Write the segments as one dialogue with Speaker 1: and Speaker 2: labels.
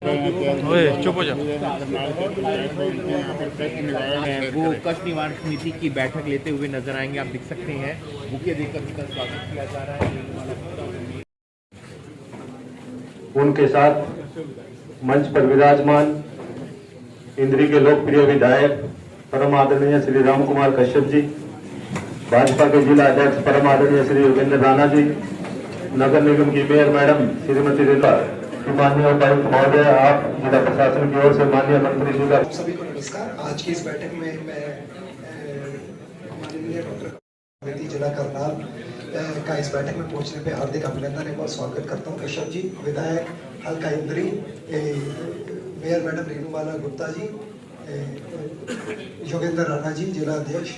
Speaker 1: ओए चुप हो जा।
Speaker 2: वो कष्ट निवारण समिति की बैठक लेते हुए नजर आएंगे। आप देख सकते हैं बुके देकर उनका स्वागत किया जा रहा है।
Speaker 3: उनके साथ मंच पर विराजमान इंद्री के लोकप्रिय विधायक परम आदरणीय श्री राम कुमार कश्यप जी, भाजपा के जिला अध्यक्ष परम आदरणीय श्री योगेंद्र राणा जी, नगर निगम की मेयर मैडम श्रीमती रेखा, माननीय उपायुक्त महोदय, आप जिला प्रशासन की ओर से माननीय मंत्री जी का
Speaker 4: सभी को नमस्कार। आज की इस बैठक में मैं माननीय डॉक्टर जिला करनाल का इस बैठक में पहुंचने पे हार्दिक अभिनंदन एवं स्वागत करता हूं। कश्यप जी, विधायक हल्का इंद्री, मेयर मैडम रेणुमाला गुप्ता जी, योगेंद्र राणा जी, जिला अध्यक्ष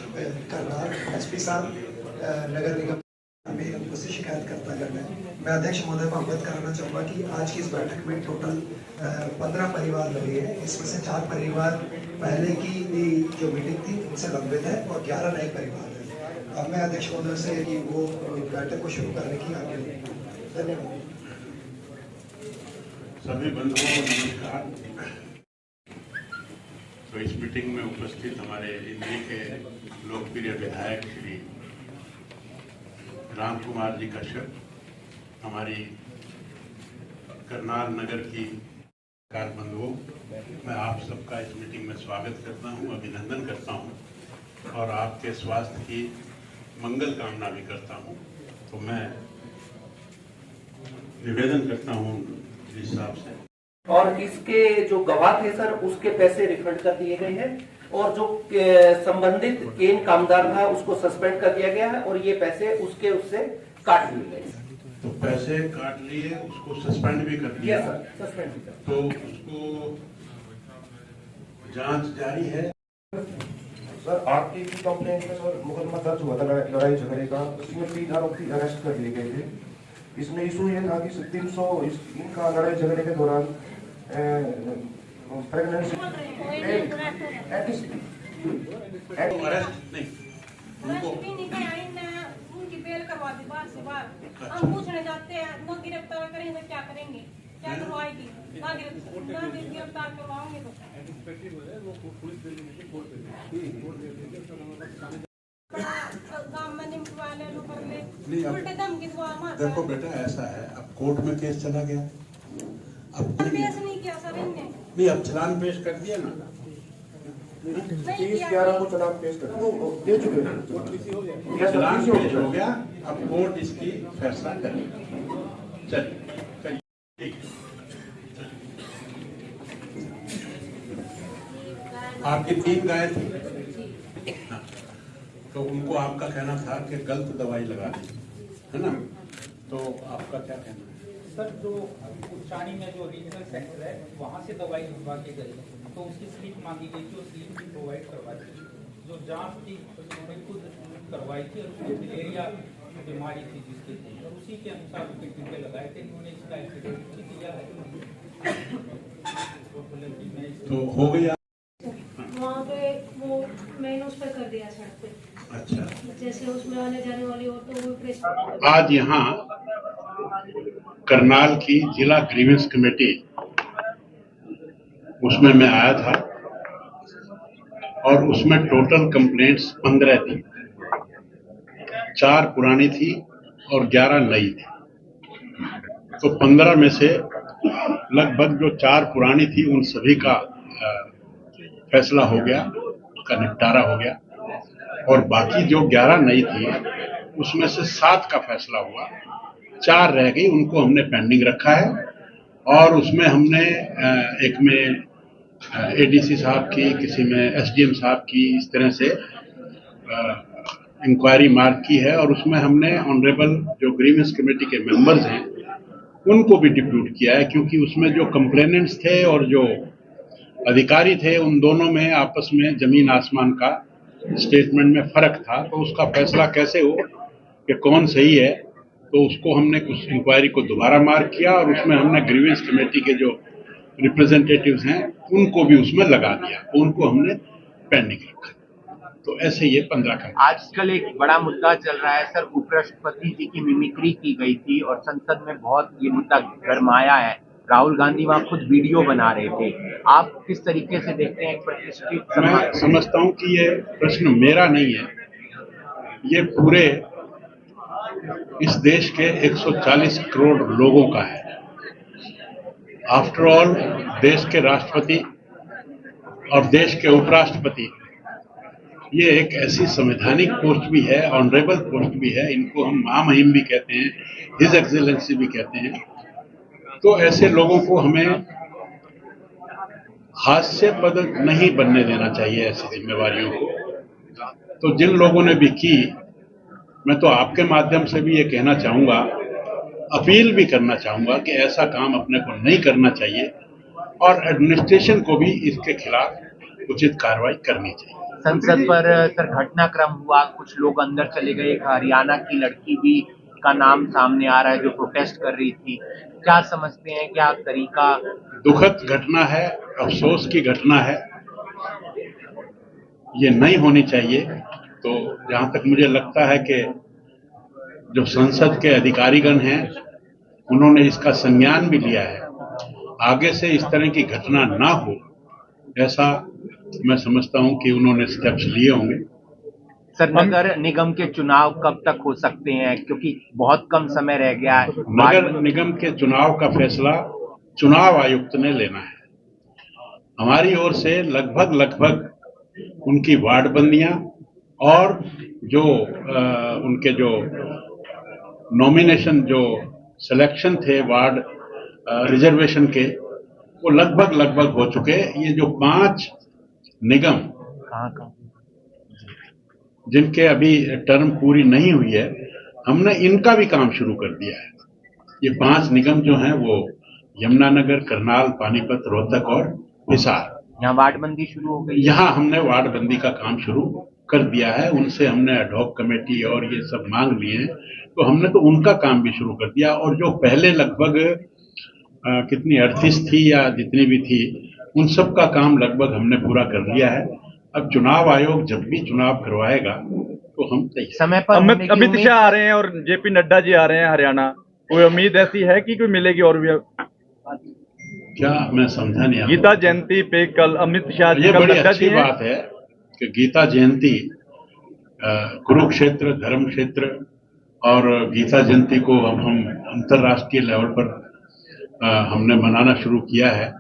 Speaker 4: करनाल, एसपी साहब, नगर निगम में उनसे शिकायत करता करना है। मैं अध्यक्ष महोदय को अवगत कराना चाहूँगा कि आज की इस बैठक में टोटल 15 परिवार लगे हैं। इसमें से 4 परिवार पहले की जो मीटिंग थी उनसे लंबित है और 11 नए परिवार हैं। अब मैं अध्यक्ष महोदय से कि वो बैठक को शुरू करने की आज्ञा लें। धन्यवाद।
Speaker 5: सभी बंधुओं को नमस्कार। तो इस मीटिंग में उपस्थित हमारे इंद्री के लोकप्रिय विधायक श्री राम कुमार जी कश्यप, हमारी करनाल नगर की कार बंधुओं, मैं आप सबका इस मीटिंग में स्वागत करता हूं, अभिनंदन करता हूं और आपके स्वास्थ्य की मंगल कामना भी करता हूं। तो मैं निवेदन करता हूं इस साहब से।
Speaker 6: और इसके जो गवाह थे सर, उसके पैसे रिफंड कर दिए गए हैं और जो संबंधित केन कामदार था उसको सस्पेंड कर दिया गया है और ये पैसे उससे काट लिए गए।
Speaker 5: तो पैसे काट लिए, उसको सस्पेंड भी कर दिया
Speaker 6: सर, सस्पेंड भी कर।
Speaker 5: तो उसको जांच जारी है।
Speaker 7: सर, आपकी कंप्लेंट में सर मुकदमा दर्ज हुआ था लड़ाई झगड़े का, इसमें 3 आरोपी अरेस्ट कर लिए गए थे। इसमें इशू ये था कि 300 इनका लड़ाई झगड़े के दौरान प्रेगनेंसी
Speaker 5: अरेस्ट नहीं, उनको
Speaker 8: उनकी बेल करवा दी बाहर से बाहर। हम पूछने जाते हैं न गिरफ्तार करेंगे तो क्या करेंगे, क्या करवाएगी, ना गिरफ्तार करवाओगे तो
Speaker 5: देखो बेटा, ऐसा है, अब कोर्ट में केस चला गया, अब
Speaker 8: पेश नहीं किया सर इनने।
Speaker 5: नहीं, अब चलान पेश कर दिया ना,
Speaker 7: 30/11 को चलान पेश कर दे चुके हैं।
Speaker 5: चलान पेश हो गया, अब कोर्ट इसकी फैसला करेगी। चलिए ठीक। आपकी 3 गाय थी, तो उनको आपका कहना था कि गलत दवाई लगा दी है ना, तो आपका क्या कहना है?
Speaker 9: सर, जो उच्चानी में जो रीजनल सेंटर है वहाँ से दवाई मंगवा के गई, तो उसकी स्लिप मांगी गई थी और स्लिप भी प्रोवाइड करवाई थी। जो जांच थी उन्होंने खुद करवाई थी और उसमें मलेरिया बीमारी थी जिसकी थी, और उसी के अनुसार उसके टीके लगाए थे। उन्होंने इसका एफिडेविट दिया है
Speaker 5: तो हो गया
Speaker 8: वहाँ पे वो मैंने उस पर कर दिया सड़क पे।
Speaker 5: अच्छा,
Speaker 8: जैसे उसमें आने जाने वाली औरतों को प्रेस।
Speaker 5: आज यहाँ करनाल की जिला ग्रीवेंस कमेटी, उसमें मैं आया था और उसमें टोटल कंप्लेंट्स 15 थी, 4 पुरानी थी और 11 नई थी। तो 15 में से लगभग जो 4 पुरानी थी उन सभी का फैसला हो गया, उसका निपटारा हो गया, और बाकी जो 11 नई थी उसमें से 7 का फैसला हुआ, 4 रह गई, उनको हमने पेंडिंग रखा है। और उसमें हमने एक में एडीसी साहब की, किसी में एसडीएम साहब की, इस तरह से इंक्वायरी मार्क की है, और उसमें हमने ऑनरेबल जो ग्रीवेंस कमेटी के मेंबर्स हैं उनको भी डिप्यूट किया है, क्योंकि उसमें जो कंप्लेनेंट्स थे और जो अधिकारी थे उन दोनों में आपस में जमीन आसमान का स्टेटमेंट में फर्क था। तो उसका फैसला कैसे हो कि कौन सही है, तो उसको हमने कुछ इंक्वायरी को दोबारा मार्क किया और उसमें हमने ग्रीवेंस कमेटी के जो रिप्रेजेंटेटिव्स हैं उनको भी उसमें लगा दिया, उनको हमने पेंडिंग रखा। तो ऐसे ये 15 का।
Speaker 2: आजकल एक बड़ा मुद्दा चल रहा है सर, उपराष्ट्रपति जी की मिमिक्री की गई थी और संसद में बहुत ये मुद्दा गरमाया है राहुल गांधी वहां खुद वीडियो बना रहे थे। आप किस तरीके से देखते हैं एक प्रतिष्ठित
Speaker 5: मैं
Speaker 2: समाज?
Speaker 5: समझता हूं कि ये प्रश्न मेरा नहीं है, ये पूरे इस देश के 140 करोड़ लोगों का है। आफ्टर ऑल देश के राष्ट्रपति और देश के उपराष्ट्रपति ये एक ऐसी संवैधानिक पोस्ट भी है, ऑनरेबल पोस्ट भी है, इनको हम महामहिम भी कहते हैं, हिज एक्सेलेंसी भी कहते हैं। तो ऐसे लोगों को हमें हास्यास्पद नहीं बनने देना चाहिए ऐसी जिम्मेवारियों को। तो जिन लोगों ने भी की, मैं तो आपके माध्यम से भी ये कहना चाहूंगा, अपील भी करना चाहूंगा कि ऐसा काम अपने को नहीं करना चाहिए और एडमिनिस्ट्रेशन को भी इसके खिलाफ उचित कार्रवाई करनी चाहिए।
Speaker 2: संसद पर सर घटनाक्रम हुआ, कुछ लोग अंदर चले गए, एक हरियाणा की लड़की भी का नाम सामने आ रहा है जो प्रोटेस्ट कर रही थी। क्या समझते हैं, क्या तरीका?
Speaker 5: दुखद घटना है, अफसोस की घटना है, ये नहीं होनी चाहिए। तो जहां तक मुझे लगता है कि जो संसद के अधिकारीगण हैं उन्होंने इसका संज्ञान भी लिया है, आगे से इस तरह की घटना ना हो ऐसा मैं समझता हूं कि उन्होंने स्टेप्स लिए होंगे।
Speaker 2: सर नगर निगम के चुनाव कब तक हो सकते हैं, क्योंकि बहुत कम समय रह गया है?
Speaker 5: नगर निगम के चुनाव का फैसला चुनाव आयुक्त ने लेना है। हमारी ओर से लगभग उनकी वार्डबंदियां और जो उनके जो नॉमिनेशन, जो सिलेक्शन थे वार्ड रिजर्वेशन के, वो लगभग हो चुके। ये जो 5 निगम जिनके अभी टर्म पूरी नहीं हुई है, हमने इनका भी काम शुरू कर दिया है। ये 5 निगम जो हैं वो यमुनानगर, करनाल, पानीपत, रोहतक और हिसार।
Speaker 2: यहाँ वार्डबंदी शुरू हो गई।
Speaker 5: यहाँ हमने वार्डबंदी का काम शुरू कर दिया है। उनसे हमने एडहॉक कमेटी और ये सब मांग लिए हैं, तो हमने तो उनका काम भी शुरू कर दिया। और जो पहले लगभग कितनी 38 थी या जितनी भी थी, उन सब का काम लगभग हमने पूरा कर लिया है। अब चुनाव आयोग जब भी चुनाव करवाएगा तो हम
Speaker 2: समय पर
Speaker 1: अमित शाह आ रहे हैं और जेपी नड्डा जी आ रहे हैं हरियाणा, कोई उम्मीद ऐसी है कि कोई मिलेगी? और भी
Speaker 5: क्या, मैं समझा नहीं।
Speaker 1: गीता जयंती पे कल अमित शाह जी,
Speaker 5: ये
Speaker 1: कल
Speaker 5: बड़ी
Speaker 1: नड्डा
Speaker 5: अच्छी
Speaker 1: जी
Speaker 5: बात है कि गीता जयंती कुरुक्षेत्र धर्म क्षेत्र और गीता जयंती को अब हम अंतर्राष्ट्रीय लेवल पर हमने मनाना शुरू किया है।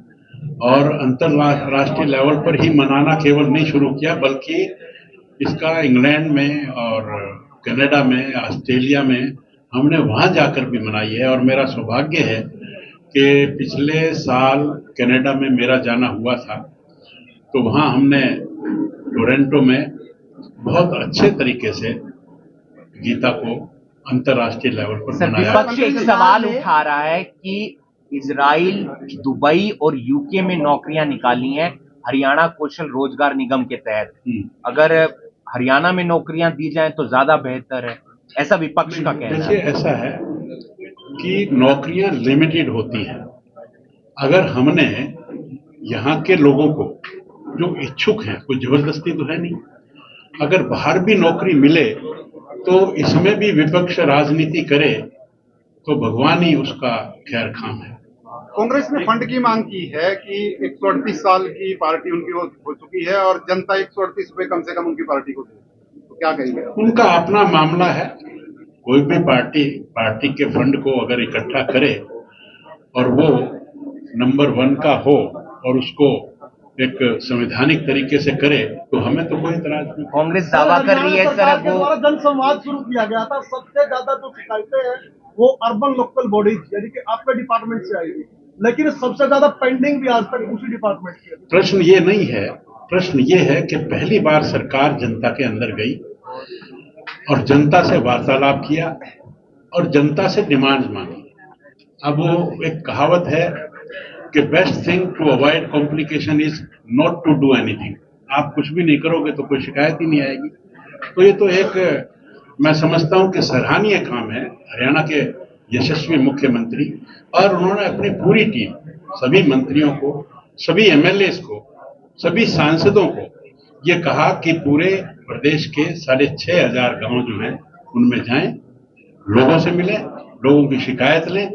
Speaker 5: और अंतर्राष्ट्रीय लेवल पर ही मनाना केवल नहीं शुरू किया, बल्कि इसका इंग्लैंड में और कनाडा में, ऑस्ट्रेलिया में हमने वहां जाकर भी मनाई है। और मेरा सौभाग्य है कि पिछले साल कनाडा में मेरा जाना हुआ था, तो वहां हमने टोरंटो में बहुत अच्छे तरीके से गीता को अंतर्राष्ट्रीय लेवल पर मनाया।
Speaker 2: विपक्ष एक सवाल उठा रहा है कि इजराइल, दुबई और यूके में नौकरियां निकाली हैं हरियाणा कौशल रोजगार निगम के तहत। अगर हरियाणा में नौकरियां दी जाएं तो ज्यादा बेहतर है, ऐसा विपक्ष का कहना है।
Speaker 5: देखिए, ऐसा है कि नौकरियां लिमिटेड होती हैं। अगर हमने यहाँ के लोगों को जो इच्छुक हैं, कोई जबरदस्ती तो है नहीं, अगर बाहर भी नौकरी मिले तो इसमें भी विपक्ष राजनीति करे तो भगवान ही उसका खैर खाम है।
Speaker 10: कांग्रेस ने फंड की मांग की है कि 138 साल की पार्टी उनकी हो चुकी है और जनता 138 रुपए कम से कम उनकी पार्टी को दे, तो क्या कहेंगे?
Speaker 5: उनका अपना मामला है। कोई भी पार्टी के फंड को अगर इकट्ठा करे और वो नंबर 1 का हो और उसको एक संवैधानिक तरीके से करे तो हमें तो कोई इतराज नहीं।
Speaker 2: कांग्रेस दावा कर रही है सर वो
Speaker 10: जनसंवाद शुरू किया गया था, सबसे ज्यादा जो शिकायतें हैं वो अर्बन लोकल बॉडीज यानी कि आपके डिपार्टमेंट से आएगी, लेकिन सबसे ज्यादा पेंडिंग भी आज तक उसी डिपार्टमेंट की है।
Speaker 5: प्रश्न ये नहीं है, प्रश्न ये है कि पहली बार सरकार जनता के अंदर गई और जनता से वार्तालाप किया और जनता से डिमांड्स मांगी। अब वो एक कहावत है कि best thing to avoid complication is not to do anything. आप कुछ भी नहीं करोगे तो कोई शिकायत ही नहीं आएगी। तो ये तो एक मैं समझता हूं कि सराहनीय काम है हरियाणा के यशस्वी मुख्यमंत्री, और उन्होंने अपनी पूरी टीम, सभी मंत्रियों को, सभी एमएलएस को, सभी सांसदों को ये कहा कि पूरे प्रदेश के 6,500 गांव जो हैं उनमें जाएं, लोगों से मिलें, लोगों की शिकायत लें।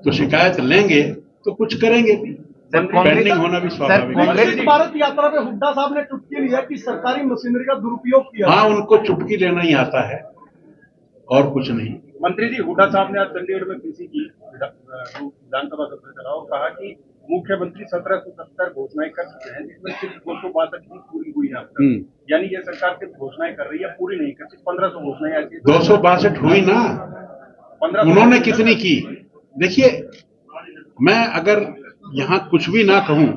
Speaker 5: तो शिकायत लेंगे तो कुछ करेंगे भी। पेंडिंग होना भी स्वाभाविक है।
Speaker 10: विकसित भारत यात्रा में हुड्डा साहब ने चुटकी ली है कि सरकारी मशीनरी का दुरुपयोग किया।
Speaker 5: हाँ, उनको चुटकी लेना ही आता है और कुछ नहीं।
Speaker 11: मंत्री जी, हुड्डा साहब ने आज चंडीगढ़ में पीसी की विधानसभा सत्र चला और कहा कि मुख्यमंत्री 1770 घोषणाएं कर चुके हैं, जिसमें सिर्फ 262 की पूरी हुई है अब तक। यानी ये सरकार सिर्फ घोषणाएं कर रही है, पूरी नहीं कर, सिर्फ 1500 घोषणाएं ऐसी।
Speaker 5: 262 हुई ना, 1500 उन्होंने कितनी की? देखिए, मैं अगर यहाँ कुछ भी ना कहूं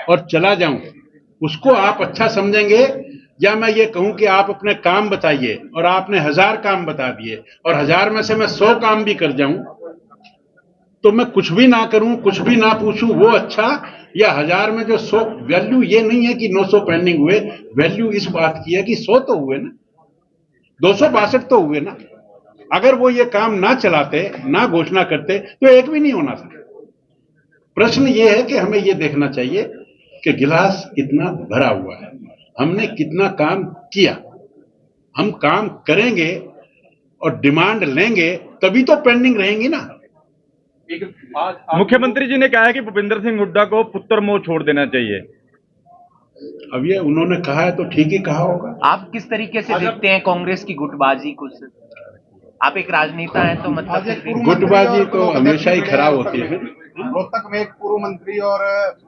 Speaker 5: और चला जाऊं, उसको आप अच्छा समझेंगे, या मैं ये कहूं कि आप अपने काम बताइए और आपने 1000 काम बता दिए और 1000 में से मैं 100 काम भी कर जाऊं, तो मैं कुछ भी ना करूं, कुछ भी ना पूछूं, वो अच्छा, या 1000 में जो 100? वैल्यू ये नहीं है कि 900 पेंडिंग हुए, वैल्यू इस बात की है कि 100 तो हुए ना, 262 तो हुए ना। अगर वो ये काम ना चलाते, ना घोषणा करते, तो एक भी नहीं होना था। प्रश्न ये है कि हमें ये देखना चाहिए कि गिलास कितना भरा हुआ है, हमने कितना काम किया। हम काम करेंगे और डिमांड लेंगे तभी तो पेंडिंग रहेंगी ना।
Speaker 1: मुख्यमंत्री जी ने कहा है कि भूपेंद्र सिंह हुड्डा को पुत्र मोह छोड़ देना चाहिए।
Speaker 5: अब ये उन्होंने कहा है तो ठीक ही कहा होगा।
Speaker 2: आप किस तरीके से देखते हैं कांग्रेस की गुटबाजी? कुछ आप एक राजनेता हैं तो मतलब
Speaker 5: गुटबाजी तो हमेशा ही खराब होती है।
Speaker 11: रोहतक में एक पूर्व मंत्री और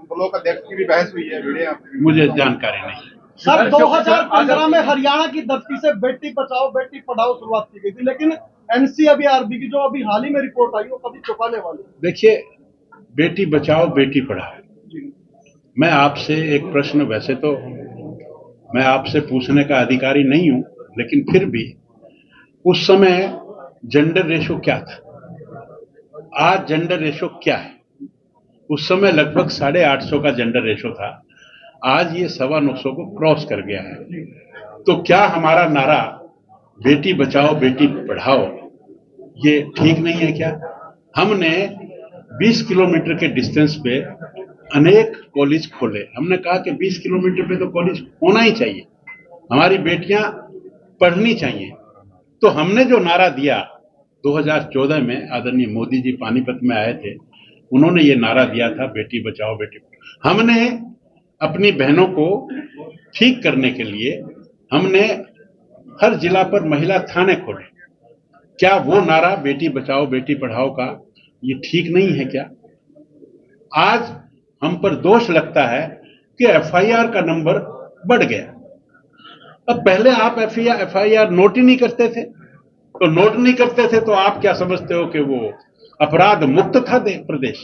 Speaker 11: ब्लॉक अध्यक्ष की भी बहस हुई है,
Speaker 5: मुझे जानकारी नहीं।
Speaker 10: सर, 2015 में हरियाणा की धरती से बेटी बचाओ बेटी पढ़ाओ शुरुआत की गई थी, लेकिन एनसीआरबी की जो अभी हाल ही में रिपोर्ट आई वो कभी चुकाने वाली।
Speaker 5: देखिए, बेटी बचाओ बेटी पढ़ाओ, मैं आपसे एक प्रश्न, वैसे तो मैं आपसे पूछने का अधिकारी नहीं हूं, लेकिन फिर भी उस समय जेंडर रेशो क्या था, आज जेंडर रेशो क्या है? उस समय लगभग 850 का जेंडर रेशो था, आज ये 925 को क्रॉस कर गया है। तो क्या हमारा नारा बेटी बचाओ बेटी पढ़ाओ ये ठीक नहीं है क्या? हमने 20 किलोमीटर के डिस्टेंस पे अनेक कॉलेज खोले। हमने कहा कि 20 किलोमीटर पे तो कॉलेज होना ही चाहिए, हमारी बेटियां पढ़नी चाहिए। तो हमने जो नारा दिया 2014 में, आदरणीय मोदी जी पानीपत में आए थे, उन्होंने ये नारा दिया था बेटी बचाओ बेटी पढ़ाओ। हमने अपनी बहनों को ठीक करने के लिए हमने हर जिला पर महिला थाने खोले। क्या वो नारा बेटी बचाओ बेटी पढ़ाओ का ये ठीक नहीं है क्या? आज हम पर दोष लगता है कि एफआईआर का नंबर बढ़ गया। अब पहले आप एफआईआर नोट ही नहीं करते थे, तो नोट नहीं करते थे तो आप क्या समझते हो कि वो अपराध मुक्त था प्रदेश?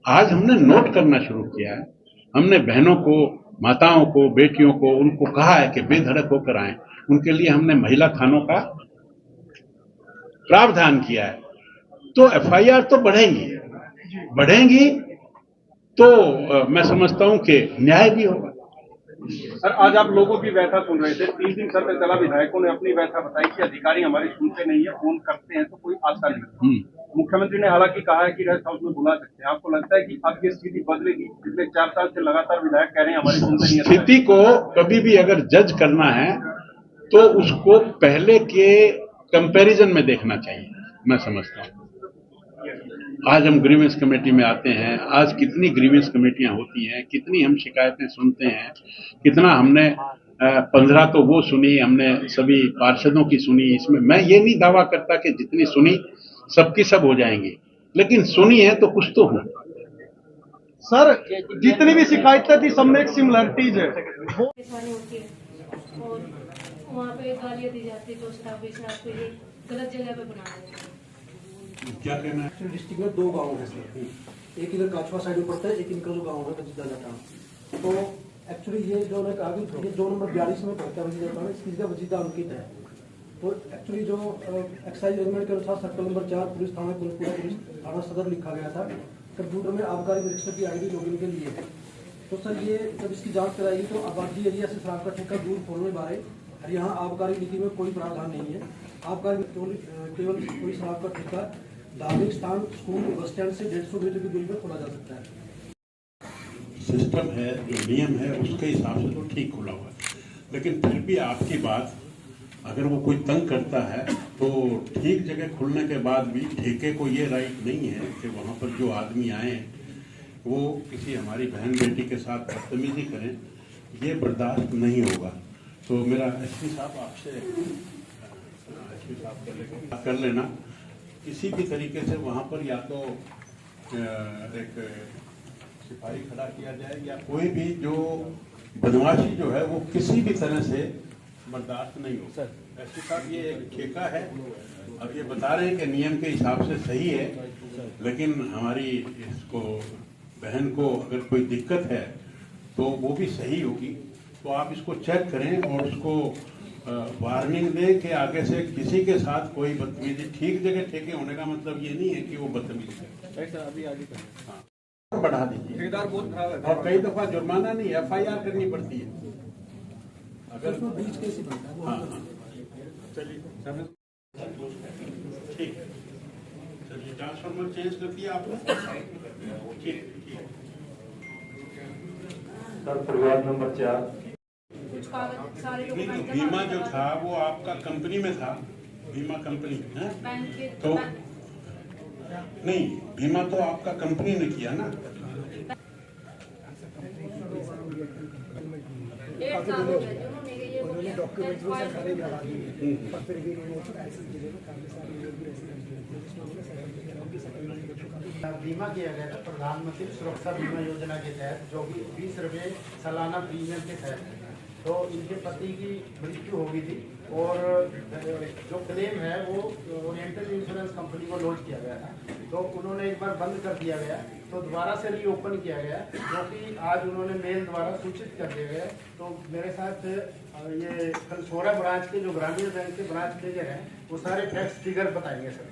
Speaker 5: आज हमने नोट करना शुरू किया है। हमने बहनों को, माताओं को, बेटियों को, उनको कहा है कि बेधड़क होकर आए। उनके लिए हमने महिला थानों का प्रावधान किया है। तो एफआईआर तो बढ़ेंगी तो मैं समझता हूं कि न्याय भी होगा।
Speaker 11: सर, आज आप लोगों की व्यथा सुन रहे थे, 3 दिन सत्र चला, विधायकों ने अपनी व्यथा बताई कि अधिकारी हमारी सुनते नहीं है, फोन करते हैं तो कोई आता नहीं। मुख्यमंत्री ने हालांकि कहा है कि रेस्ट हाउस में बुला सकते हैं। आपको लगता है कि अब ये स्थिति बदलेगी? पिछले 4 साल से लगातार विधायक कह रहे हैं हमारी सुनते नहीं है।
Speaker 5: स्थिति को कभी भी अगर जज करना है तो उसको पहले के कंपैरिजन में देखना चाहिए, मैं समझता हूं। आज हम ग्रीवेंस कमेटी में आते हैं, आज कितनी ग्रीवेंस कमेटियां होती हैं, कितनी हम शिकायतें सुनते हैं, कितना हमने 15 तो वो सुनी, हमने सभी पार्षदों की सुनी। इसमें मैं ये नहीं दावा करता कि जितनी सुनी सबकी सब हो जाएंगी, लेकिन सुनी है तो कुछ तो हो।
Speaker 10: सर, जितनी भी शिकायतें थी सब में एक सिमिलरिटीज है।
Speaker 8: परेशानी होती है और वहाँ पे गालियाँ दी जाती है, तो स्टाफ को ये गलत जगह पे बना रहे हैं।
Speaker 5: क्या कहना है?
Speaker 12: डिस्ट्रिक्ट में 2 गाँव है सर, एक इधर काछवा साइड में पड़ता है, एक इनका जो गाँव है वजीदा जाटा। तो एक्चुअली ये जो उन्होंने कहा कि ये 2 नंबर 42 में पड़ता है वजीदा जाटा, इसकी जगह वजीदा अंकित है। तो एक्चुअली जो एक्साइज रेजिमेंट के अनुसार सर्कल नंबर 4 पुलिस थाना कुलपुरा पुलिस थाना सदर लिखा गया था। कंप्यूटर में आबकारी निरीक्षक की आईडी लॉगिन के लिए। तो सर ये जब इसकी जांच कराएगी तो आबादी एरिया से शराब का ठेका दूर खोलने बारे हरियाणा आबकारी नीति में कोई प्रावधान नहीं है। आबकारी केवल कोई शराब का ठेका धार्मिक स्थान, स्कूल, बस स्टैंड से 150 मीटर की दूरी पर खोला जा सकता है।
Speaker 5: सिस्टम है, जो नियम है उसके हिसाब से तो ठीक खुला हुआ है, लेकिन फिर भी आपकी बात अगर वो कोई तंग करता है तो ठीक जगह खुलने के बाद भी ठेके को ये राइट नहीं है कि वहाँ पर जो आदमी आए वो किसी हमारी बहन बेटी के साथ बदतमीजी करें, ये बर्दाश्त नहीं होगा। तो मेरा एसपी साहब आपसे एसपी साहब कर लेना, किसी भी तरीके से वहाँ पर या तो एक सिपाही खड़ा किया जाए या कोई भी जो बदमाशी जो है वो किसी भी तरह से बर्दाश्त नहीं हो। एसपी साहब ये एक ठेका है, अब ये बता रहे हैं कि नियम के हिसाब से सही है, लेकिन हमारी इसको बहन को अगर कोई दिक्कत है तो वो भी सही होगी। तो आप इसको चेक करें और उसको वार्निंग दें कि आगे से किसी के साथ कोई बदतमीजी, ठीक जगह ठेके होने का मतलब ये नहीं है कि वो बदतमीजी करे।
Speaker 11: अभी आगे
Speaker 5: हाँ, बढ़ा दीजिए और कई दफा जुर्माना नहीं FIR करनी पड़ती है अगर
Speaker 12: बीच कैसे बनता है।
Speaker 5: हाँ, चलिए ठीक है, चलिए ट्रांसफार्मर चेंज कर दिया आपने, ठीक ठीक।
Speaker 3: सर परिवार नंबर 4
Speaker 5: नहीं तो बीमा जो था वो आपका कंपनी में था, बीमा कंपनी है तो नहीं, बीमा तो आपका कंपनी ने किया ना।
Speaker 12: उन्होंने डॉक्यूमेंट्स भी सारे लगा दिए, पर फिर भी उन्होंने ऐसे जिले में काफी सारे
Speaker 13: बीमा किया गया था प्रधानमंत्री सुरक्षा बीमा योजना के तहत, जो कि 20 रुपये सालाना प्रीमियम के तहत। तो इनके पति की मृत्यु हो गई थी और जो क्लेम है वो ओरिएंटल इंश्योरेंस कंपनी को लॉन्च किया गया था। तो उन्होंने एक बार बंद कर दिया गया, तो दोबारा से रीओपन किया गया, जो कि आज उन्होंने मेल द्वारा सूचित कर दिया गया। तो मेरे साथ ये कंसोरा ब्रांच के जो ग्रामीण बैंक के ब्रांच मैनेजर हैं वो सारे फैक्ट्स फिगर बताएंगे सर।